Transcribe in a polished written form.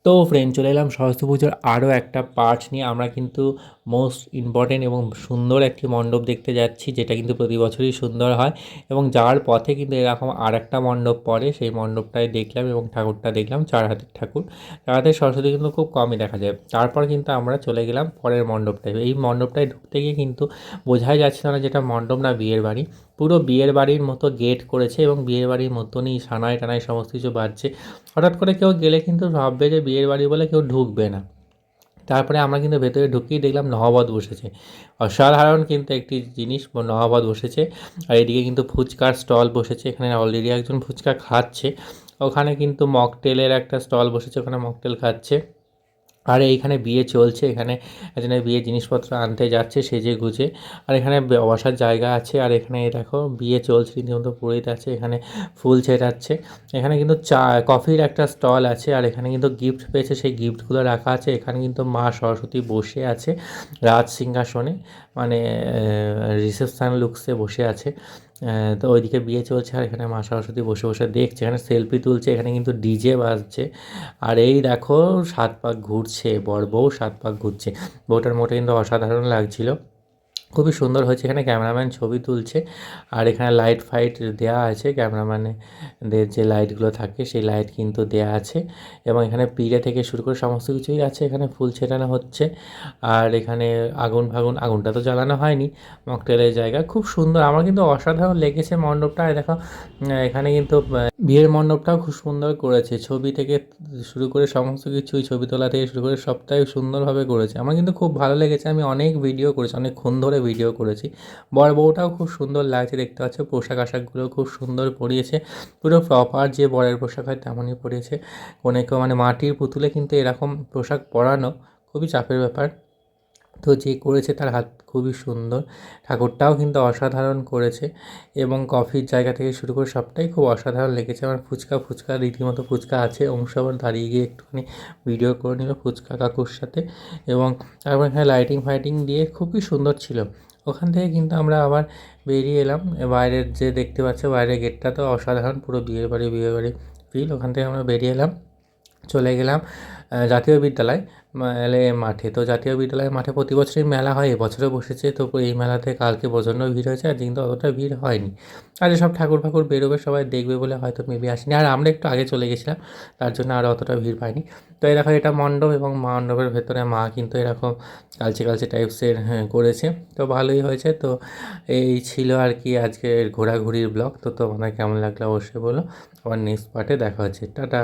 তো ফ্রেন্ড চলে এলাম সরস্বতী পুজোর আরও একটা পার্ট নিয়ে। আমরা কিন্তু মোস্ট ইম্পর্টেন্ট এবং সুন্দর একটি মণ্ডপ দেখতে যাচ্ছি, যেটা কিন্তু প্রতি বছরই সুন্দর হয়। এবং যাওয়ার পথে কিন্তু এরকম আর একটা মণ্ডপ পড়ে, সেই মণ্ডপটাই দেখলাম এবং ঠাকুরটা দেখলাম, চার হাতের ঠাকুর। চার হাতের সরস্বতী কিন্তু খুব কমই দেখা যায়। তারপর কিন্তু আমরা চলে গেলাম পরের মণ্ডপটায়। এই মণ্ডপটায় ঢুকতে গিয়ে কিন্তু বোঝাই যাচ্ছে না যেটা মণ্ডপ না বিয়ের বাড়ি। পুরো বিয়ের বাড়ির মতো গেট করেছে এবং বিয়ের বাড়ির মতনই সানাই টানাই সমস্ত কিছু বাজছে। হঠাৎ করে কেউ গেলে কিন্তু ভাববে যে বিয়ের বাড়ি বলে কেউ ঢুকবে না। তারপরে আমরা কিন্তু ভেতরে ঢুকিয়ে দেখলাম নহবত বসেছে। অসাধারণ কিন্তু একটি জিনিস, নহবত বসেছে। আর এদিকে কিন্তু ফুচকার স্টল বসেছে, এখানে অলরেডি একজন ফুচকা খাচ্ছে। ওখানে কিন্তু মকটেলের একটা স্টল বসেছে, ওখানে মকটেল খাচ্ছে। আর এইখানে বিয়ে চলছে, এখানে একজনের বিয়ে জিনিসপত্র আনতে যাচ্ছে সেজে গুজে। আর এখানে বসার জায়গা আছে। আর এখানে দেখো বিয়ে চলছে, রীতিমতো পুরোহিত আছে, এখানে ফুল ছেটাচ্ছে। এখানে কিন্তু চা কফির একটা স্টল আছে। আর এখানে কিন্তু গিফট পেয়েছে, সেই গিফটগুলো রাখা আছে। এখানে কিন্তু মা সরস্বতী বসে আছে রাজ সিংহাসনে, মানে রিসেপশন লুকসে বসে আছে। তো ওইদিকে বিয়ে চলছে আর এখানে মা সরস্বতী বসে বসে দেখছে, এখানে সেলফি তুলছে। এখানে কিন্তু ডিজে বাজছে। আর এই দেখো 7 পাক ঘুরছে, বর বউ 7 পাক ঘুরছে। বউটার মোটে কিন্তু অসাধারণ লাগছিল, খুবই সুন্দর হয়েছে। এখানে ক্যামেরাম্যান ছবি তুলছে। আর এখানে লাইট ফাইট দেওয়া আছে, ক্যামেরাম্যানদের যে লাইটগুলো থাকে সেই লাইট কিন্তু দেওয়া আছে। এবং এখানে পিড়ে থেকে শুরু করে সমস্ত কিছুই আছে। এখানে ফুল ছেটানো হচ্ছে। আর এখানে আগুন ফাগুন, আগুনটা তো জ্বালানো হয়নি, মকটেলের জায়গা খুব সুন্দর। আমার কিন্তু অসাধারণ লেগেছে মণ্ডপটা। আর দেখো এখানে কিন্তু বিয়ের মণ্ডপটাও খুব সুন্দর করেছে। ছবি থেকে শুরু করে সমস্ত কিছুই, ছবি তোলা থেকে শুরু করে সবটাই সুন্দরভাবে করেছে। আমার কিন্তু খুব ভালো লেগেছে। আমি অনেক ভিডিও করেছি, অনেকক্ষণ ধরে ভিডিও করেছি। বর বউটাও খুব সুন্দর লাগছে, দেখতে পাচ্ছ পোশাক আশাকগুলো খুব সুন্দর পরিয়েছে। পুরো প্রপার যে বরের পোশাক হয় তেমনই পরিয়েছে। কনেকেও মানে মাটির পুতুলে কিন্তু এরকম পোশাক পরানো খুবই চাপের ব্যাপার। তো যে করেছে তার হাত খুবই সুন্দর। ঠাকুরটাও কিন্তু অসাধারণ করেছে। এবং কফির জায়গা থেকে শুরু করে সবটাই খুব অসাধারণ লেগেছে আমার। ফুচকা রীতিমতো ফুচকা আছে, অংশ আবার দাঁড়িয়ে গিয়ে একটুখানি ভিডিও করে নিল ফুচকা কাকুর সাথে। এবং তারপর এখানে লাইটিং ফাইটিং দিয়ে খুবই সুন্দর ছিল। ওখান থেকে কিন্তু আমরা আবার বেরিয়ে এলাম। বাইরের যে দেখতে পাচ্ছ বাইরের গেটটা তো অসাধারণ, পুরো বিয়ের বাড়ি ফিল। ওখান থেকে আমরা বেরিয়ে এলাম, চলে গেলাম জাতীয় বিদ্যালয় মাঠে। তো জাতীয় বিদ্যালয় মাঠে প্রতি বছরই মেলা হয়, এবছরও বসেছে। তো এই মেলাতে কালকে প্রচণ্ড ভিড় হয়েছে, আর কিন্তু অতটা ভিড় হয়নি। আর যেসব ঠাকুর ফাকুর বেরোবে সবাই দেখবে বলে হয়তো মেবি আসেনি। আর আমরা একটু আগে চলে গেছিলাম, তার জন্য আর অতটা ভিড় পাইনি। তো এই দেখো এটা মণ্ডপ, এবং মণ্ডপের ভেতরে মা কিন্তু এরকম কালচে কালচে টাইপসের করেছে। তো ভালোই হয়েছে। তো এই ছিল আর কি আজকের ঘোরাঘুরির ব্লগ। তো তোমাদের কেমন লাগলো অবশ্যই বলো। আবার নেক্সট পার্টে দেখা হচ্ছে, টাটা।